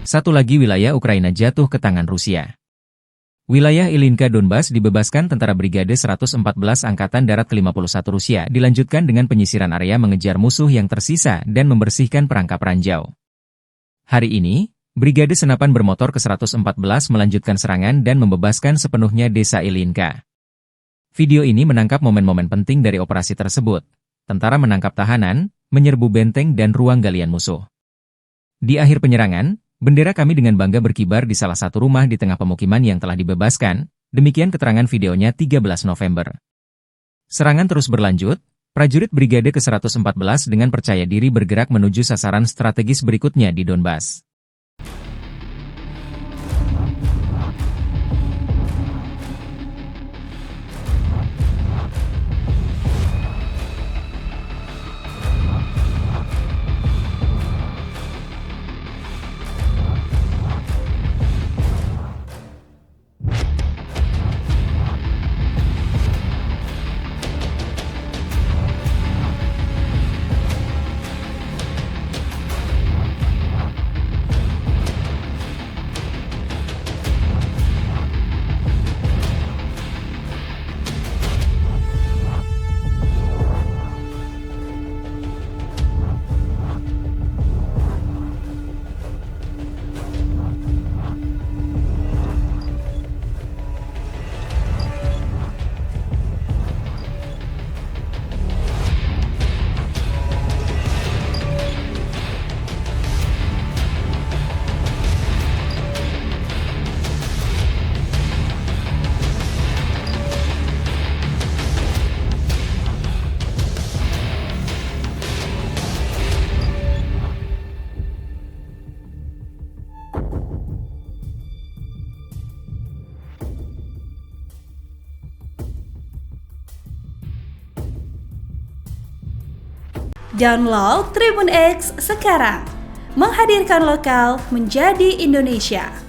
Satu lagi wilayah Ukraina jatuh ke tangan Rusia. Wilayah Ilinka Donbas dibebaskan Tentara Brigade 114 Angkatan Darat ke-51 Rusia dilanjutkan dengan penyisiran area mengejar musuh yang tersisa dan membersihkan perangkap ranjau. Hari ini, Brigade Senapan Bermotor ke-114 melanjutkan serangan dan membebaskan sepenuhnya desa Ilinka. Video ini menangkap momen-momen penting dari operasi tersebut. Tentara menangkap tahanan, menyerbu benteng dan ruang galian musuh. Di akhir penyerangan, bendera kami dengan bangga berkibar di salah satu rumah di tengah pemukiman yang telah dibebaskan, demikian keterangan videonya 13 November. Serangan terus berlanjut, prajurit Brigade ke-114 dengan percaya diri bergerak menuju sasaran strategis berikutnya di Donbas. Download Tribun X sekarang, menghadirkan lokal menjadi Indonesia.